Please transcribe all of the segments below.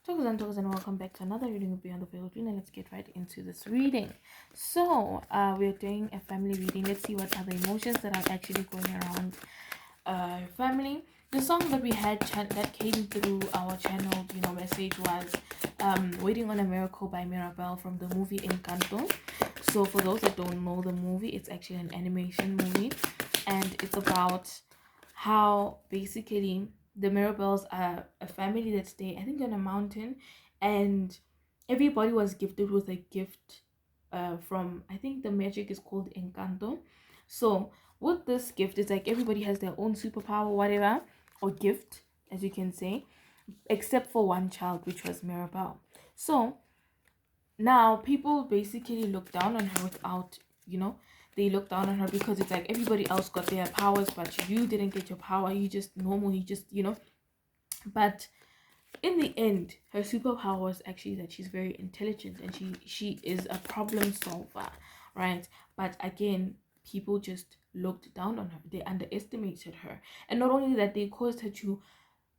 Talkers and welcome back to another reading of Beyond the Veil Dream, and let's get right into this reading. So, we're doing a family reading. Let's see what are the emotions that are actually going around family. The song that we had that came through our channel, message was "Waiting on a Miracle" by Mirabelle from the movie Encanto. So, for those that don't know the movie, it's actually an animation movie, and it's about how basically the Mirabelles are a family that stay, I think, on a mountain, and everybody was gifted with a gift from, I think the magic is called Encanto. So with this gift, it's like everybody has their own superpower, whatever, or gift, as you can say, except for one child, which was Mirabelle. So now people basically look down on her without, they look down on her because it's like everybody else got their powers, but you didn't get your power. You just normal, you just, but in the end, her superpower was actually that she's very intelligent and she is a problem solver, right? But again, people just looked down on her. They underestimated her, and not only that, they caused her to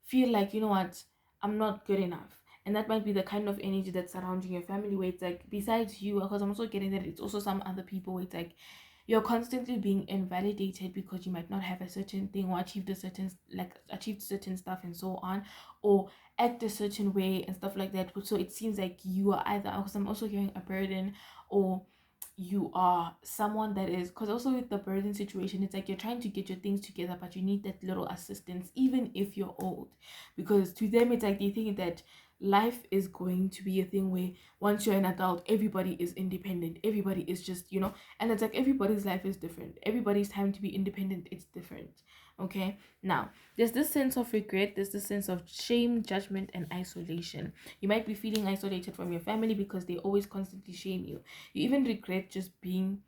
feel like, you know what, I'm not good enough. And that might be the kind of energy that's surrounding your family, where it's like, besides you, because I'm also getting that it's also some other people where it's like you're constantly being invalidated because you might not have a certain thing or achieved certain stuff and so on, or act a certain way and stuff like that. So it seems like you are either, because I'm also hearing a burden, or you are someone that is, because also with the burden situation, it's like you're trying to get your things together, but you need that little assistance even if you're old, because to them it's like they think that life is going to be a thing where once you're an adult, everybody is independent, everybody is just, and it's like everybody's life is different, everybody's time to be independent, it's different. Okay, now there's this sense of regret, there's this sense of shame, judgment, and isolation. You might be feeling isolated from your family because they always constantly shame you. You even regret just being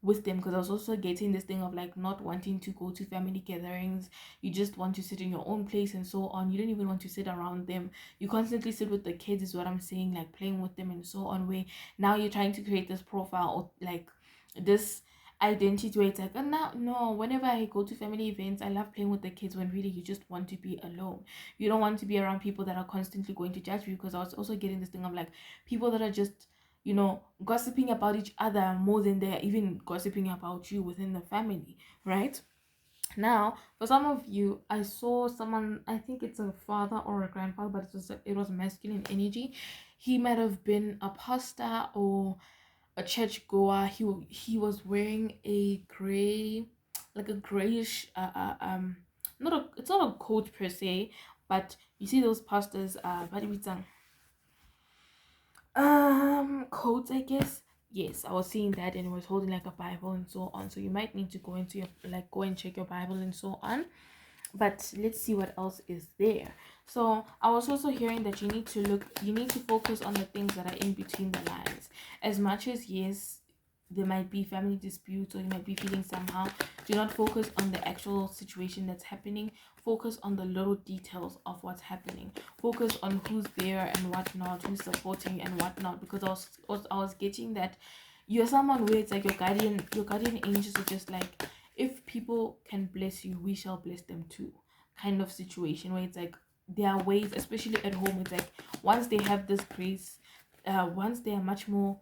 with them, because I was also getting this thing of like not wanting to go to family gatherings. You just want to sit in your own place and so on. You don't even want to sit around them. You constantly sit with the kids, is what I'm saying, like playing with them and so on, where now you're trying to create this profile or like this identity where it's like, oh, no, whenever I go to family events, I love playing with the kids, when really you just want to be alone. You don't want to be around people that are constantly going to judge you, because I was also getting this thing of like people that are just, gossiping about each other more than they're even gossiping about you within the family, right? Now, for some of you, I saw someone, I think it's a father or a grandfather, but it was masculine energy. He might have been a pastor or a church goer. He was wearing a gray, like a grayish, not a, it's not a coat per se, but you see those pastors, coats, I guess. Yes, I was seeing that, and it was holding like a Bible and so on. So you might need to go into your, like, go and check your Bible and so on. But let's see what else is there. So I was also hearing that you need to focus on the things that are in between the lines. As much as, yes, there might be family disputes, or you might be feeling somehow, do not focus on the actual situation that's happening. Focus on the little details of what's happening. Focus on who's there and whatnot, who's supporting and whatnot, because I was getting that you're someone where it's like your guardian angels are just like, if people can bless you, we shall bless them too, kind of situation, where it's like there are ways, especially at home, it's like once they have this grace, once they are much more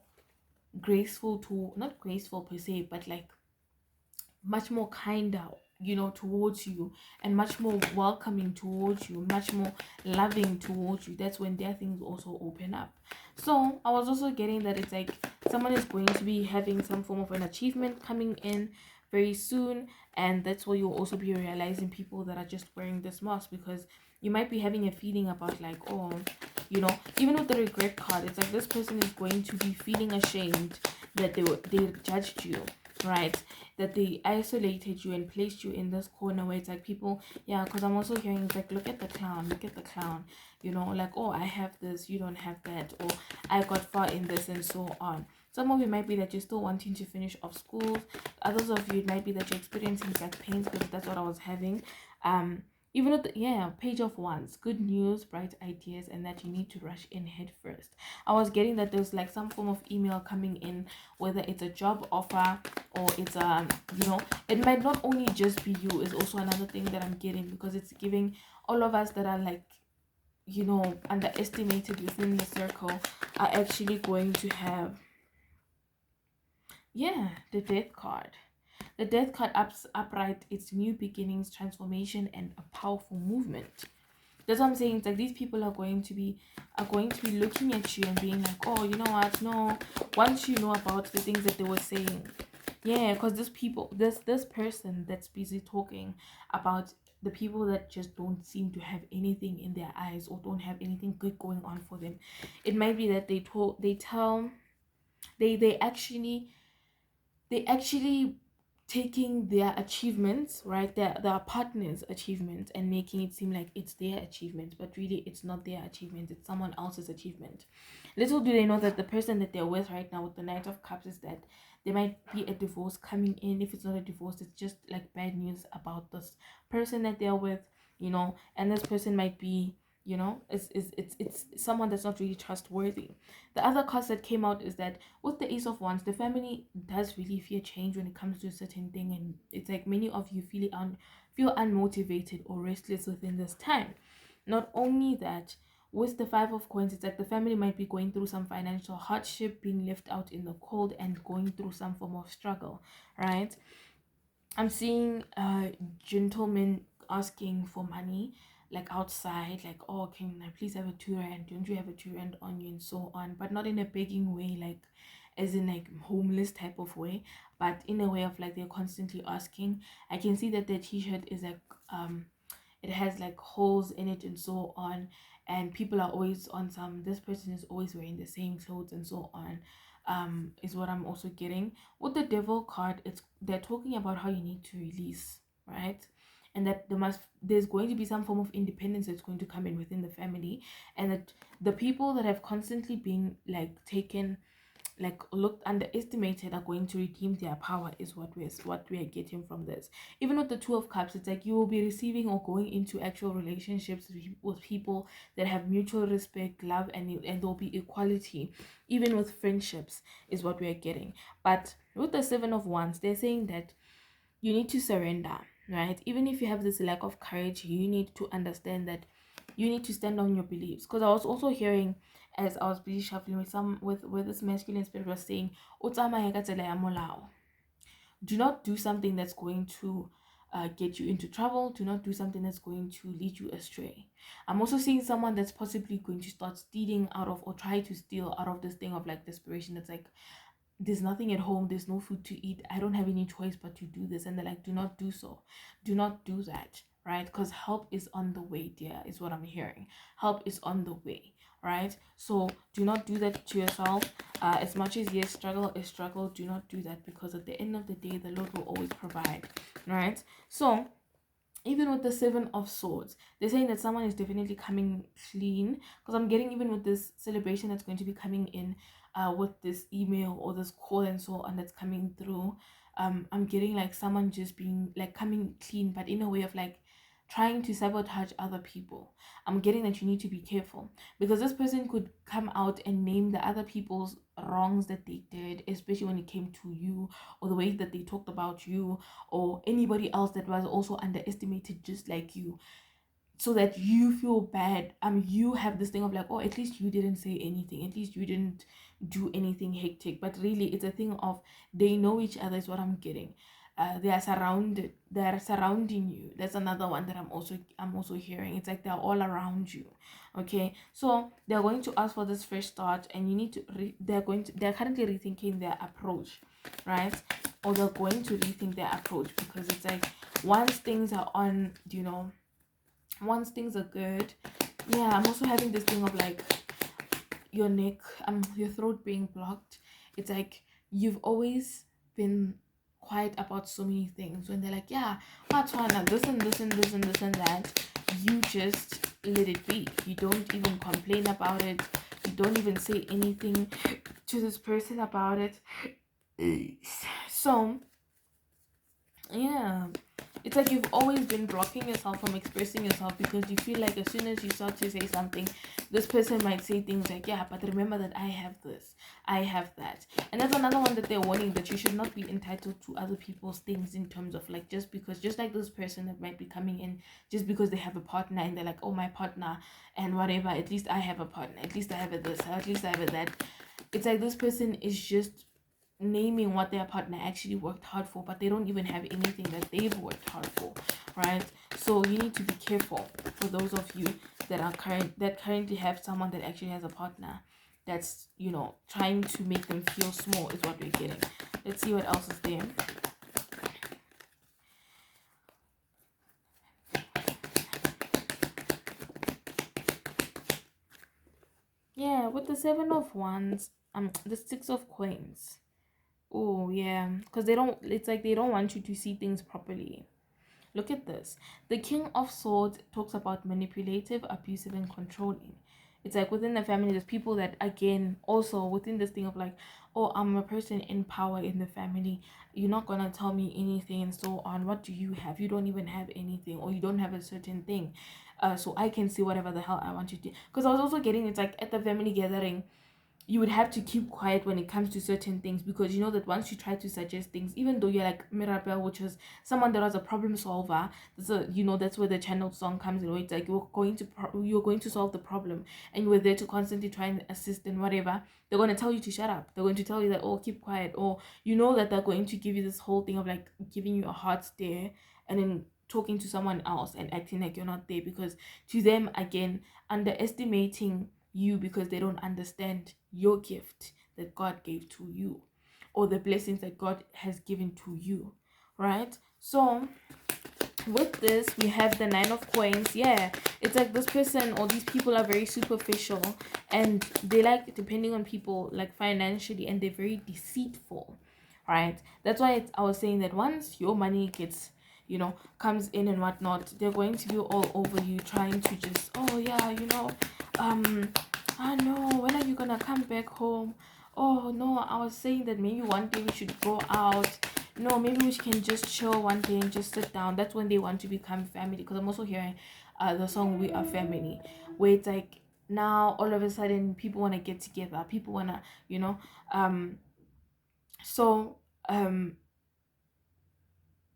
graceful, to not graceful per se, but like much more kinder, towards you, and much more welcoming towards you, much more loving towards you, that's when their things also open up. So I was also getting that it's like someone is going to be having some form of an achievement coming in very soon, and that's where you'll also be realizing people that are just wearing this mask, because you might be having a feeling about like, oh, even with the regret card, it's like this person is going to be feeling ashamed that they judged you, right? That they isolated you and placed you in this corner where it's like people, yeah, because I'm also hearing it's like, look at the clown, like, oh, I have this, you don't have that, or I got far in this and so on. Some of you might be that you're still wanting to finish off school. Others of you, it might be that you're experiencing back pains, because that's what I was having. Even with the page of wands, good news, bright ideas, and that you need to rush in head first. I was getting that there's like some form of email coming in, whether it's a job offer, or it's it might not only just be you, is also another thing that I'm getting, because it's giving all of us that are like, underestimated within the circle are actually going to have, the death card. The death card upright, it's new beginnings, transformation, and a powerful movement. That's what I'm saying. It's like these people are going to be looking at you and being like, oh, you know what? No, once you know about the things that they were saying, yeah, because this person that's busy talking about the people that just don't seem to have anything in their eyes or don't have anything good going on for them. It might be that they actually taking their achievements, right, their partner's achievements, and making it seem like it's their achievement, but really it's not their achievement, it's someone else's achievement. Little do they know that the person that they're with right now with the Knight of Cups is that there might be a divorce coming in. If it's not a divorce, it's just like bad news about this person that they're with, and this person might be, it's someone that's not really trustworthy. The other cards that came out is that with the Ace of Wands, the family does really fear change when it comes to a certain thing, and it's like many of you feel unmotivated or restless within this time. Not only that, with the Five of Coins, it's like the family might be going through some financial hardship, being left out in the cold, and going through some form of struggle, right? I'm seeing gentlemen asking for money, like outside, like, oh, can I please have a 2 rand? Don't you have a 2 rand on you, and so on, but not in a begging way, like as in like homeless type of way, but in a way of like they're constantly asking. I can see that the t-shirt is like it has like holes in it and so on, and people are always on some, this person is always wearing the same clothes and so on, is what I'm also getting. With the Devil card, they're talking about how you need to release, right? And that there's going to be some form of independence that's going to come in within the family, and that the people that have constantly been like taken, like looked underestimated, are going to redeem their power, is what we are getting from this. Even with the Two of Cups, it's like you will be receiving or going into actual relationships with people that have mutual respect, love, and there'll be equality. Even with friendships is what we are getting. But with the Seven of Wands, they're saying that you need to surrender, right? Even if you have this lack of courage, you need to understand that you need to stand on your beliefs. Because I was also hearing, as I was busy shuffling with this masculine spirit was saying, "Utsamaye ka tsela ya molao." Do not do something that's going to get you into trouble. Do not do something that's going to lead you astray. I'm also seeing someone that's possibly going to start stealing out of, or try to steal out of, this thing of like desperation. That's like, there's nothing at home, there's no food to eat, I don't have any choice but to do this, and they're like, do not do so, do not do that, right? Because help is on the way, dear, is what I'm hearing. Help is on the way, right? So do not do that to yourself. As much as, yes, struggle is struggle, do not do that, because at the end of the day, the Lord will always provide, right? So even with the Seven of Swords, they're saying that someone is definitely coming clean, because I'm getting, even with this celebration that's going to be coming in, with this email or this call and so on that's coming through, I'm getting like someone just being like coming clean, but in a way of like trying to sabotage other people. I'm getting that you need to be careful, because this person could come out and name the other people's wrongs that they did, especially when it came to you, or the way that they talked about you, or anybody else that was also underestimated just like you, so that you feel bad. You have this thing of like, oh, at least you didn't say anything, at least you didn't do anything hectic. But really, it's a thing of they know each other, is what I'm getting. They are surrounding you. That's another one that I'm also hearing. It's like they're all around you. Okay, so they're going to ask for this fresh start, and you need to they're currently rethinking their approach, right? Or they're going to rethink their approach, because it's like, once things are on, once things are good, yeah, I'm also having this thing of like your neck, your throat being blocked. It's like you've always been quiet about so many things. When they're like, yeah, what's one, this and this and this and this and that, you just let it be. You don't even complain about it. You don't even say anything to this person about it. So yeah, It's like you've always been blocking yourself from expressing yourself because you feel like as soon as you start to say something, this person might say things like, yeah, but remember that I have this, I have that. And that's another one that they're warning, that you should not be entitled to other people's things, in terms of like, just because, just like this person that might be coming in just because they have a partner and they're like, oh, my partner and whatever, at least I have a partner, at least I have a this, at least I have a that. It's like this person is just naming what their partner actually worked hard for, but they don't even have anything that they've worked hard for, right? So you need to be careful, for those of you that are currently have someone that actually has a partner that's, you know, trying to make them feel small, is what we're getting. Let's see what else is there. Yeah, with the 7 of Wands, the 6 of Coins. Oh yeah, because they don't, it's like they don't want you to see things properly. Look at this. The King of Swords talks about manipulative, abusive, and controlling. It's like within the family, there's people that, again, also within this thing of like, oh, I'm a person in power in the family. You're not gonna tell me anything and so on. What do you have? You don't even have anything, or you don't have a certain thing. So I can say whatever the hell I want you to. Because I was also getting, it's like at the family gathering, you would have to keep quiet when it comes to certain things, because you know that once you try to suggest things, even though you're like Mirabelle, which is someone that was a problem solver, that's a, you know, that's where the channel song comes in, where it's like you're going to solve the problem, and you were there to constantly try and assist and whatever. They're going to tell you to shut up. They're going to tell you that, oh, keep quiet, or you know that they're going to give you this whole thing of like giving you a hard stare and then talking to someone else and acting like you're not there, because to them, again, underestimating you because they don't understand your gift that God gave to you, or the blessings that God has given to you, right? So with this, we have the 9 of Coins. Yeah, it's like this person or these people are very superficial, and they like depending on people like financially, and they're very deceitful, right? That's why I was saying that once your money gets, you know, comes in and whatnot, they're going to be all over you, trying to just, oh yeah, you know, I know, when are you gonna come back home? Oh no, I was saying that maybe one day we should go out. No, maybe we can just chill one day and just sit down. That's when they want to become family. Because I'm also hearing the song We Are Family, where it's like now all of a sudden people want to get together, people want to, you know, so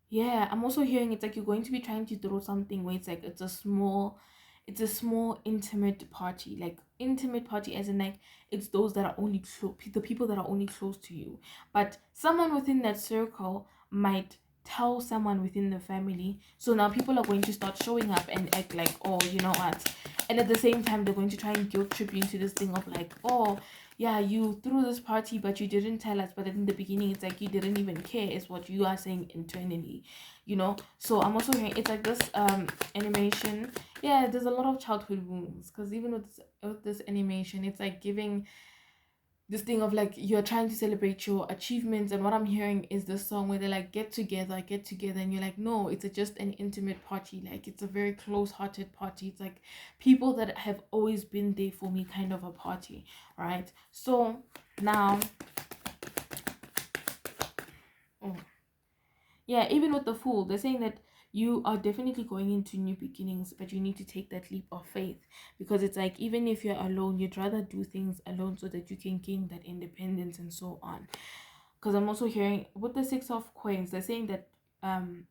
yeah, I'm also hearing it's like you're going to be trying to throw something where it's like it's a small intimate party, like intimate party as in like it's those that are only close, the people that are only close to you. But someone within that circle might tell someone within the family, so now people are going to start showing up and act like, oh, you know what, and at the same time they're going to try and guilt trip you into this thing of like, oh yeah, you threw this party but you didn't tell us, but in the beginning it's like you didn't even care, is what you are saying internally, you know. So I'm also hearing it's like this animation. Yeah, there's a lot of childhood wounds, because even with this animation, it's like giving this thing of like you're trying to celebrate your achievements, and what I'm hearing is this song where they're like get together, and you're like, no, it's just an intimate party, like it's a very close-hearted party, it's like people that have always been there for me kind of a party, right? So now, oh, yeah, even with the Fool, they're saying that you are definitely going into new beginnings, but you need to take that leap of faith, because it's like even if you're alone, you'd rather do things alone so that you can gain that independence and so on. Because I'm also hearing with the 6 of Coins, they're saying that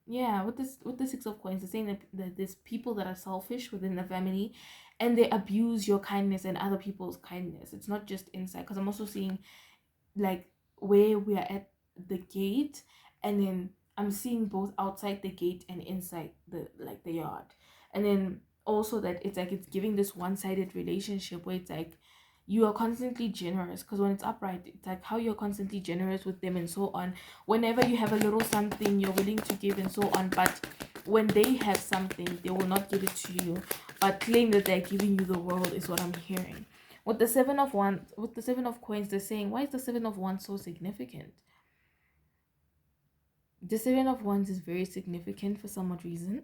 yeah, with the 6 of Coins, they're saying that there's people that are selfish within the family, and they abuse your kindness and other people's kindness. It's not just inside, because I'm also seeing like where we are at the gate, and then I'm seeing both outside the gate and inside the yard. And then also that it's like it's giving this one-sided relationship where it's like you are constantly generous, because when it's upright, it's like how you're constantly generous with them and so on. Whenever you have a little something, you're willing to give and so on, but when they have something, they will not give it to you, but claim that they're giving you the world, is what I'm hearing. With the 7 of Coins, they're saying, why is the 7 of Wands so significant? The 7 of Wands is very significant for some odd reason,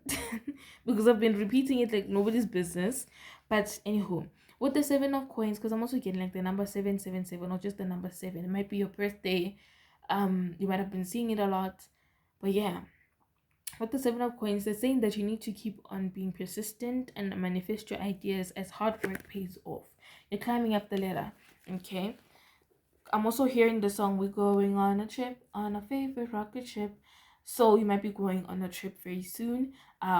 because I've been repeating it like nobody's business. But anywho, with the 7 of Coins, because I'm also getting like the number 777, or just the number 7. It might be your birthday. You might have been seeing it a lot, but yeah. with the Seven of Coins, they're saying that you need to keep on being persistent and manifest your ideas as hard work pays off. You're climbing up the ladder. Okay. I'm also hearing the song "We're Going on a Trip on a Favorite Rocket Ship." So you might be going on a trip very soon.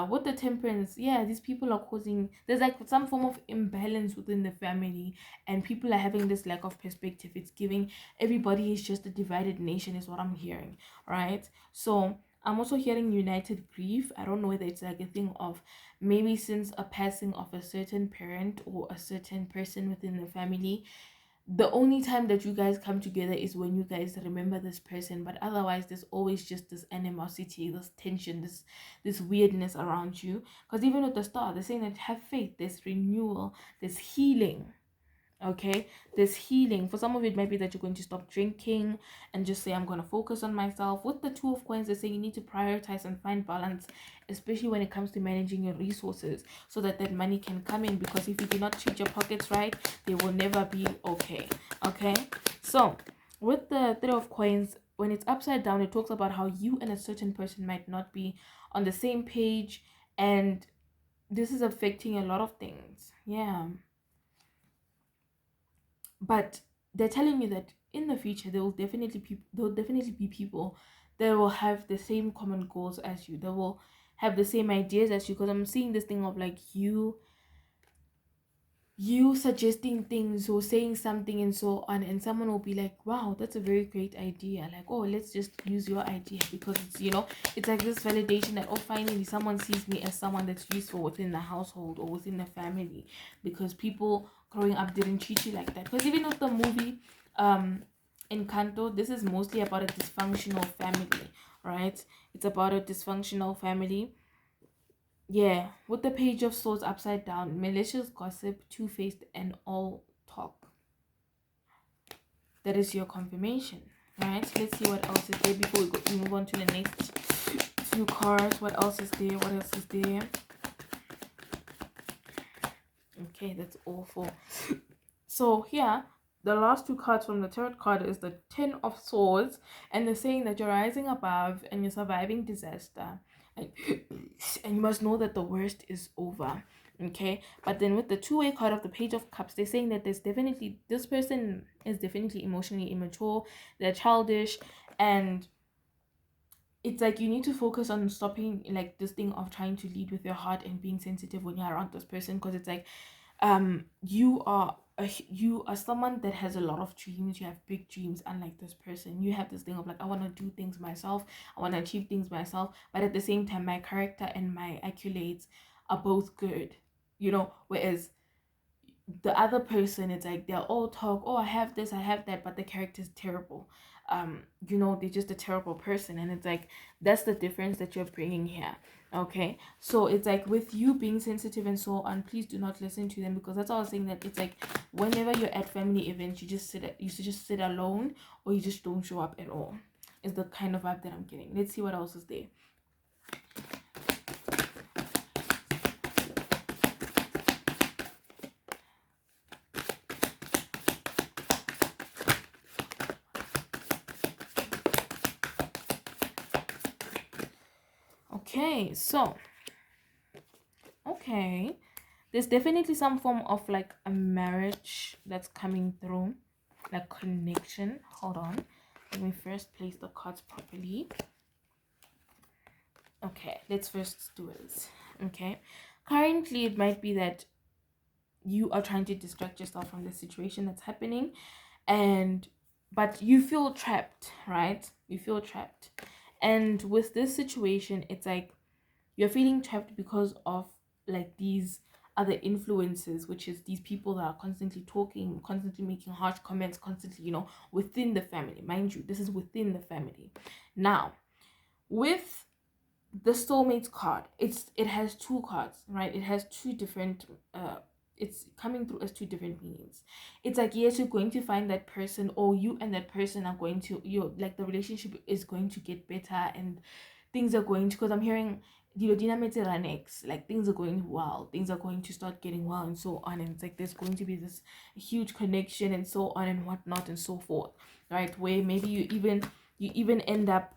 With the Temperance, yeah, these people are causing, there's like some form of imbalance within the family, and people are having this lack of perspective. It's giving everybody is just a divided nation, is what I'm hearing, right? So I'm also hearing united grief. I don't know whether it's like a thing of maybe since a passing of a certain parent or a certain person within the family, the only time that you guys come together is when you guys remember this person, but otherwise there's always just this animosity, this tension, this weirdness around you. Because even with the star, they're saying that have faith, there's renewal, there's healing. Okay, there's healing. For some of it might be that you're going to stop drinking and just say I'm going to focus on myself. With the Two of Coins, they say you need to prioritize and find balance, especially when it comes to managing your resources, so that that money can come in, because if you do not treat your pockets right, they will never be okay. Okay, so with the Three of Coins, when it's upside down, it talks about how you and a certain person might not be on the same page, and this is affecting a lot of things. Yeah, but they're telling me that in the future there will definitely be people that will have the same common goals as you, that will have the same ideas as you, because I'm seeing this thing of like you suggesting things or saying something and so on, and someone will be like, wow, that's a very great idea, like, oh, let's just use your idea, because it's, you know, it's like this validation that, oh, finally someone sees me as someone that's useful within the household or within the family, because people growing up didn't treat you like that. Because even with the movie Encanto, this is mostly about a dysfunctional family, right? It's about a dysfunctional family. Yeah, with the Page of Swords upside down, malicious gossip, two-faced, and all talk. That is your confirmation, right? Let's see what else is there before we move on to the next few cards. What else is there? What else is there? Okay, that's awful. So here, the last two cards from the third card is the Ten of Swords, and they're saying that you're rising above and you're surviving disaster, and you must know that the worst is over. Okay, but then with the two-way card of the Page of Cups, they're saying that this person is definitely emotionally immature, they're childish, and it's like you need to focus on stopping like this thing of trying to lead with your heart and being sensitive when you're around this person, because it's like you are someone that has a lot of dreams. You have big dreams, unlike this person. You have this thing of like, I want to do things myself, I want to achieve things myself, but at the same time my character and my accolades are both good, you know, whereas the other person, it's like they're all talk, oh, I have this, I have that, but the character is terrible. You know, they're just a terrible person, and it's like that's the difference that you're bringing here. Okay, so it's like with you being sensitive and so on, please do not listen to them, because that's all I was saying, that it's like whenever you're at family events, you should just sit alone, or you just don't show up at all, is the kind of vibe that I'm getting. Let's see what else is there. Okay, so okay, there's definitely some form of like a marriage that's coming through, like connection. Hold on, let me first place the cards properly. Okay, let's first do this. Okay, currently it might be that you are trying to distract yourself from the situation that's happening, and but you feel trapped, right? You feel trapped, and with this situation, it's like you're feeling trapped because of like these other influences, which is these people that are constantly talking, constantly making harsh comments, constantly, you know, within the family. Mind you, this is within the family. Now, with the soulmate card, it has two cards, right? It has two different it's coming through as two different meanings. It's like, yes, you're going to find that person, or you and that person are going to, you like, the relationship is going to get better, and things are going to, because I'm hearing next, like things are going well, things are going to start getting well, and so on, and it's like there's going to be this huge connection and so on and whatnot and so forth, right? Where maybe you even end up,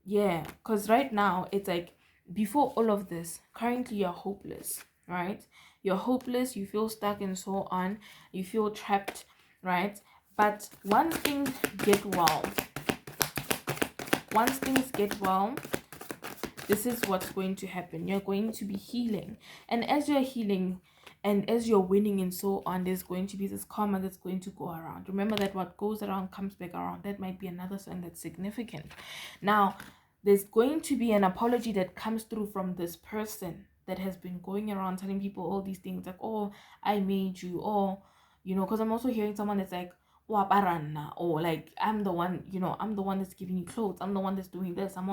yeah, because right now it's like before all of this, currently you're hopeless, right? You're hopeless, you feel stuck and so on, you feel trapped, right? But get well once things get well, this is what's going to happen. You're going to be healing, and as you're healing and as you're winning and so on, there's going to be this karma that's going to go around. Remember that what goes around comes back around. That might be another sign that's significant. Now, there's going to be an apology that comes through from this person that has been going around telling people all these things like, oh, I made you, or because I'm also hearing someone that's like, "Waparana," or like, I'm the one, I'm the one that's giving you clothes, I'm the one that's doing this, I'm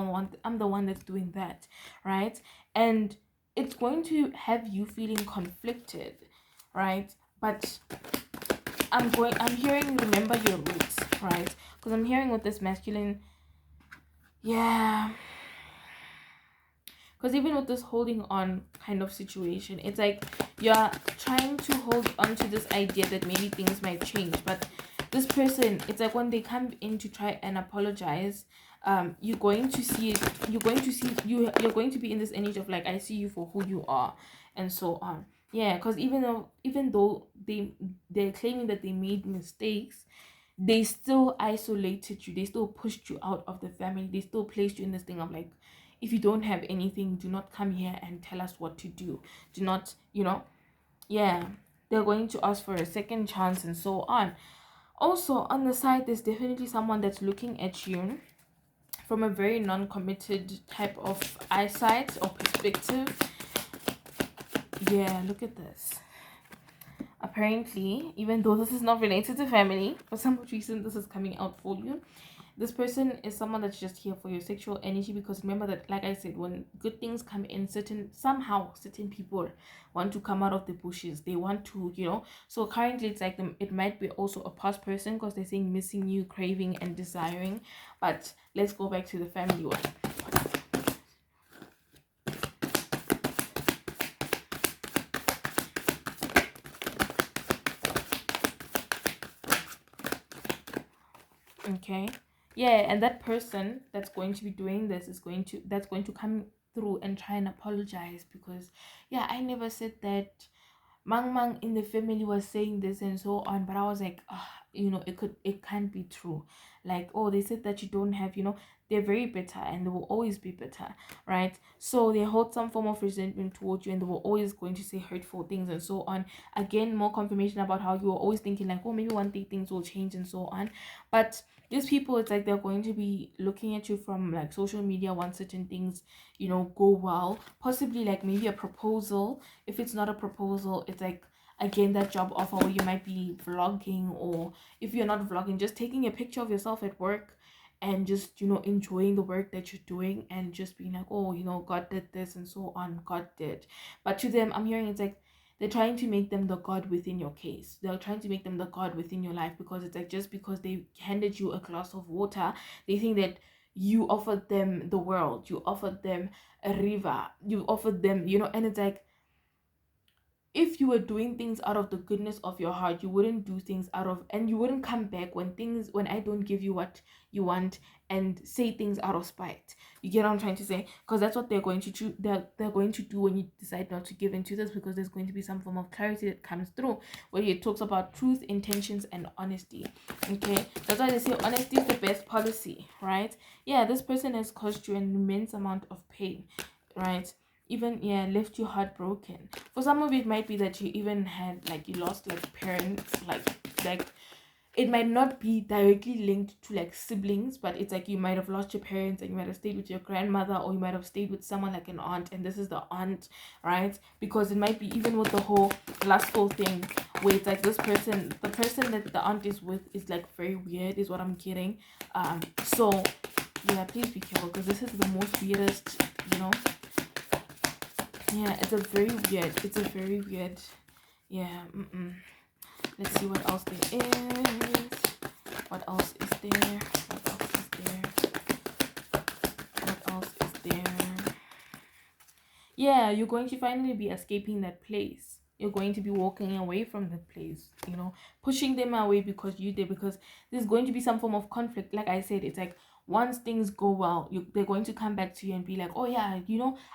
the one that's doing that, right? And it's going to have you feeling conflicted, right? But I'm hearing, remember your roots, right? Because I'm hearing with this masculine, yeah, because even with this holding on kind of situation, it's like you're trying to hold on to this idea that maybe things might change, but this person, it's like when they come in to try and apologize, you're going to see it, you're going to be in this energy of like, I see you for who you are, and so on. Yeah, because even though they're claiming that they made mistakes, they still isolated you, they still pushed you out of the family, they still placed you in this thing of like, if you don't have anything, do not come here and tell us what to do, do not, yeah, they're going to ask for a second chance and so on. Also, on the side, there's definitely someone that's looking at you from a very non-committed type of eyesight or perspective. Yeah, look at this. Apparently, even though this is not related to family, for some reason this is coming out for you. This person is someone that's just here for your sexual energy, because remember that, like I said, when good things come in, certain people want to come out of the bushes, they want to, so currently it's like it might be also a past person, because they're saying missing you, craving and desiring. But let's go back to the family one. Okay, yeah, and that person that's going to be doing this that's going to come through and try and apologize, because yeah, I never said that. Mang in the family was saying this and so on, but I was like, it can't be true. Like, oh, they said that you don't have, they're very bitter and they will always be bitter, right? So they hold some form of resentment towards you, and they were always going to say hurtful things and so on. Again, more confirmation about how you were always thinking like, oh, maybe one day things will change and so on. But these people, it's like they're going to be looking at you from like social media once certain things, go well. Possibly like maybe a proposal. If it's not a proposal, it's like, again, that job offer where you might be vlogging, or if you're not vlogging, just taking a picture of yourself at work and just enjoying the work that you're doing, and just being like, oh, God did this and so on, God did. But to them, I'm hearing it's like they're trying to make them the God within your case, they're trying to make them the God within your life, because it's like, just because they handed you a glass of water, they think that you offered them the world, you offered them a river, you offered them, and it's like, if you were doing things out of the goodness of your heart, you wouldn't do things and you wouldn't come back when I don't give you what you want, and say things out of spite. You get what I'm trying to say? Because that's what they're going to do. They're going to do when you decide not to give into this, because there's going to be some form of clarity that comes through, where it talks about truth, intentions, and honesty. Okay, that's why they say honesty is the best policy, right? Yeah, this person has caused you an immense amount of pain, right? Even, yeah, left you heartbroken. For some of it might be that you even had, like, you lost like parents, like it might not be directly linked to like siblings, but it's like you might have lost your parents and you might have stayed with your grandmother, or you might have stayed with someone like an aunt, and this is the aunt, right? Because it might be even with the whole lustful thing, where it's like the person that the aunt is with is like very weird, is what I'm getting. So yeah, please be careful, because this is the most weirdest, yeah, it's a very weird, yeah. Let's see what else there is. What else is there? What else is there? What else is there? Yeah, you're going to finally be escaping that place. You're going to be walking away from the place, pushing them away because you did, because there's going to be some form of conflict. Like I said, it's like once things go well, they're going to come back to you and be like, oh yeah,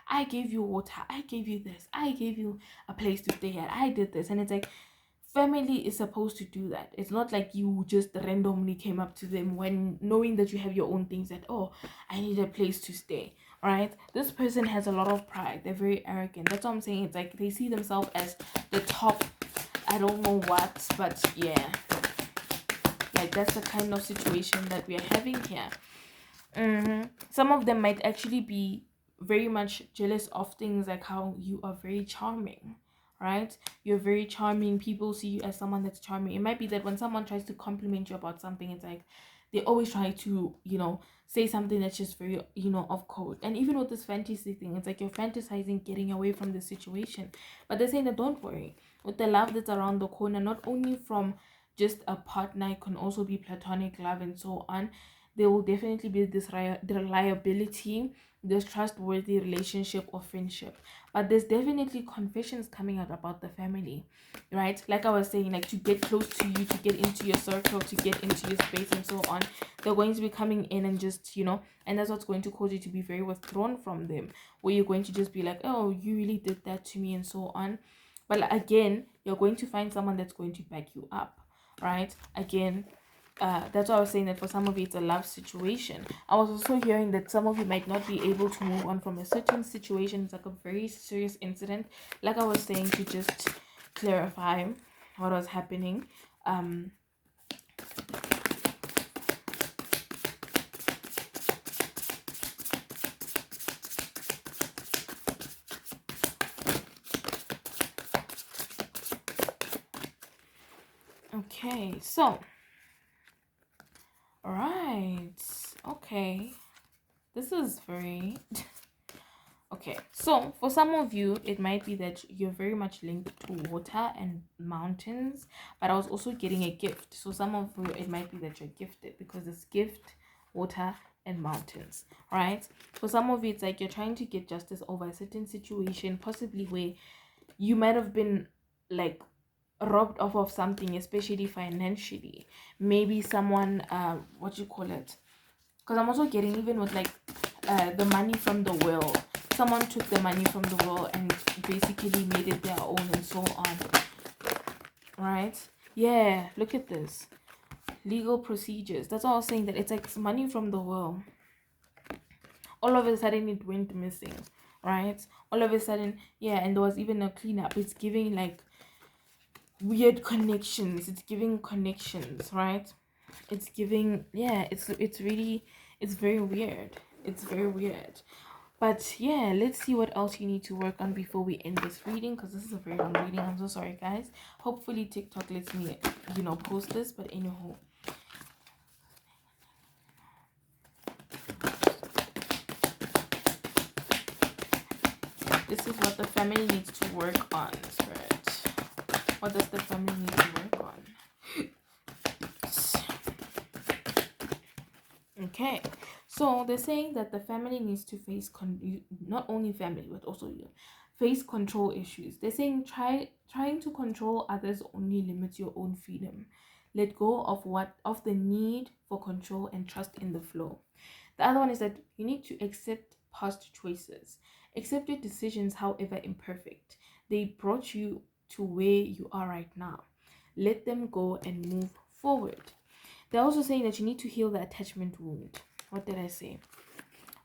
I gave you water, I gave you this, I gave you a place to stay at, I did this. And it's like, family is supposed to do that. It's not like you just randomly came up to them when knowing that you have your own things, that, oh, I need a place to stay. Right? This person has a lot of pride. They're very arrogant. That's what I'm saying. It's like they see themselves as the top, I don't know what, but yeah, like that's the kind of situation that we are having here. Some of them might actually be very much jealous of things like how you are very charming, right? You're very charming. People see you as someone that's charming. It might be that when someone tries to compliment you about something, it's like they always try to, say something that's just very, off code. And even with this fantasy thing, it's like you're fantasizing getting away from the situation. But they're saying that don't worry. With the love that's around the corner, not only from just a partner, it can also be platonic love and so on. There will definitely be this reliability, this trustworthy relationship or friendship. But there's definitely confessions coming out about the family, right? Like I was saying, like to get close to you, to get into your circle, to get into your space and so on. They're going to be coming in and just, and that's what's going to cause you to be very withdrawn from them, where you're going to just be like, oh, you really did that to me and so on. But again, you're going to find someone that's going to back you up, right? Again, that's why I was saying that for some of you it's a love situation. I was also hearing that some of you might not be able to move on from a certain situation. It's like a very serious incident. Like I was saying, to just clarify what was happening. Okay, so right, okay, this is very okay. So for some of you it might be that you're very much linked to water and mountains, but I was also getting a gift. So some of you, it might be that you're gifted, because it's gift, water and mountains, right? For some of you it's like you're trying to get justice over a certain situation, possibly where you might have been like robbed off of something, especially financially. Maybe someone, what you call it, because I'm also getting, even with like the money from the will, someone took the money from the will and basically made it their own and so on, right? Yeah, look at this, legal procedures. That's all I was saying, that it's like money from the will, all of a sudden it went missing, right? All of a sudden, yeah. And there was even a cleanup. It's giving like weird connections. It's giving connections, right? It's giving, yeah, it's really, it's very weird. It's very weird. But yeah, let's see what else you need to work on before we end this reading, because this is a very long reading. I'm so sorry, guys. Hopefully TikTok lets me, post this. But anyhow, this is what the family needs to work on, Spirit. What does the family need to work on? Okay, so they're saying that the family needs to face not only family but also you face control issues. They're saying trying to control others only limits your own freedom. Let go of the need for control and trust in the flow. The other one is that you need to accept past choices. Accept your decisions, however imperfect. They brought you to where you are right now. Let them go and move forward. They're also saying that you need to heal the attachment wound. What did I say?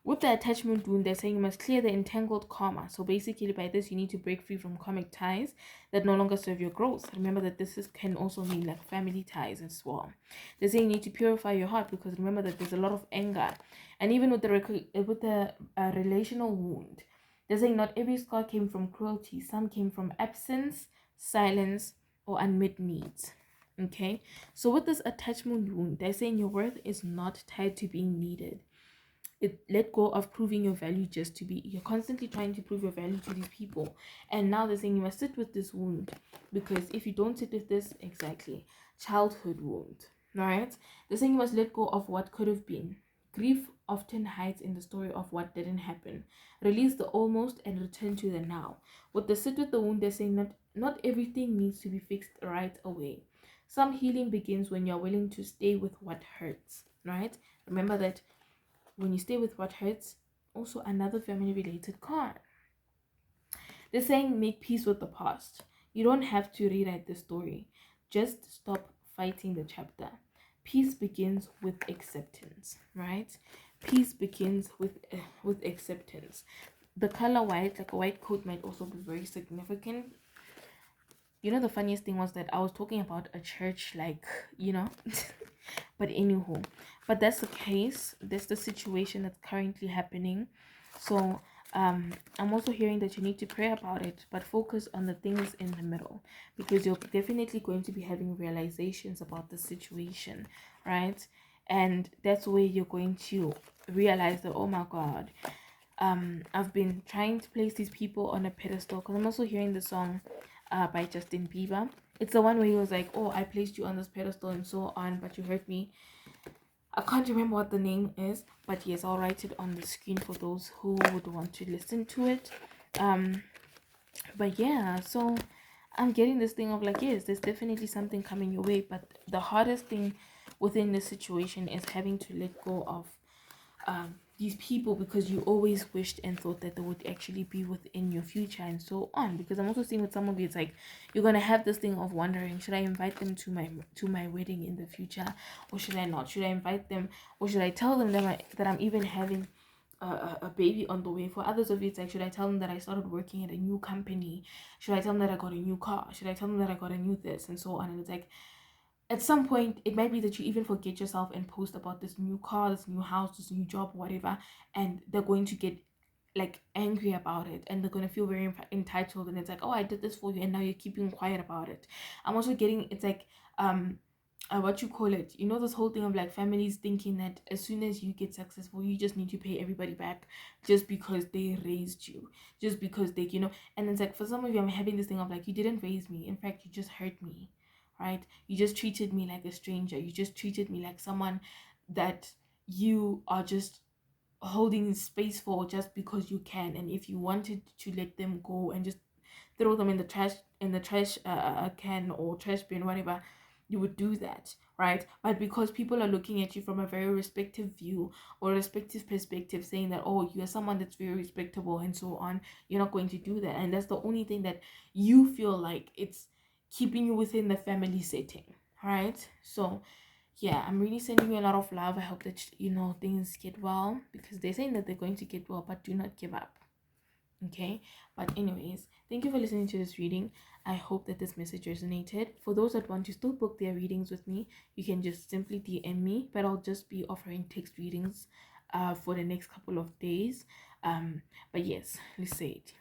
With the attachment wound, they're saying you must clear the entangled karma. So basically, by this, you need to break free from karmic ties that no longer serve your growth. Remember that can also mean like family ties as well. They're saying you need to purify your heart, because remember that there's a lot of anger. And even with the relational wound, they're saying not every scar came from cruelty. Some came from absence, silence, or unmet needs. Okay, so with this attachment wound, they're saying your worth is not tied to being needed. Let go of proving your value just to be. You're constantly trying to prove your value to these people, and now they're saying you must sit with this wound, because if you don't sit with this, exactly, childhood wound, right? They're saying you must let go of what could have been. Grief often hides in the story of what didn't happen. Release the almost and return to the now. With the sit with the wound, they're saying not everything needs to be fixed right away. Some healing begins when you're willing to stay with what hurts, right? Remember that When you stay with what hurts, also another family related card. They're saying make peace with the past. You don't have to rewrite the story. Just stop fighting the chapter. Peace begins with acceptance, right? Peace begins with acceptance. The color white, like a white coat, might also be very significant. You know, the funniest thing was that I was talking about a church, like, you know, but anywho, but that's the case. That's the situation that's currently happening. So I'm also hearing that you need to pray about it, but focus on the things in the middle, because you're definitely going to be having realizations about the situation, right? And that's where you're going to realize that, oh my god, I've been trying to place these people on a pedestal, because I'm also hearing the song by Justin Bieber. It's the one where he was like, oh, I placed you on this pedestal and so on, but you hurt me. I can't remember what the name is, but yes, I'll write it on the screen for those who would want to listen to it. But yeah, so I'm getting this thing of like, yes, there's definitely something coming your way, but the hardest thing within this situation is having to let go of these people, because you always wished and thought that they would actually be within your future and so on. Because I'm also seeing with some of you, it's like you're gonna have this thing of wondering, should I invite them to my wedding in the future, or should I not? Should I invite them, or should I tell them that I'm even having a baby on the way? For others of you, it's like, should I tell them that I started working at a new company? Should I tell them that I got a new car? Should I tell them that I got a new this and so on? And it's like, at some point it might be that you even forget yourself and post about this new car, this new house, this new job, whatever, and they're going to get like angry about it, and they're going to feel very entitled, and it's like, oh, I did this for you and now you're keeping quiet about it. I'm also getting, it's like what you call it, you know, this whole thing of like families thinking that as soon as you get successful, you just need to pay everybody back just because they raised you, just because they, you know. And it's like, for some of you, I'm having this thing of like, you didn't raise me, in fact you just hurt me, right? You just treated me like a stranger. You just treated me like someone that you are just holding space for just because you can. And if you wanted to let them go and just throw them in the trash can or trash bin, whatever, you would do that, right? But because people are looking at you from a very respective view or respective perspective, saying that, oh, you're someone that's very respectable and so on, you're not going to do that. And that's the only thing that you feel like it's keeping you within the family setting, right? So yeah, I'm really sending you a lot of love. I hope that, you know, things get well, because they're saying that they're going to get well, but do not give up. Okay, but anyways, thank you for listening to this reading. I hope that this message resonated. For those that want to still book their readings with me, you can just simply DM me, but I'll just be offering text readings for the next couple of days. But yes, let's say it.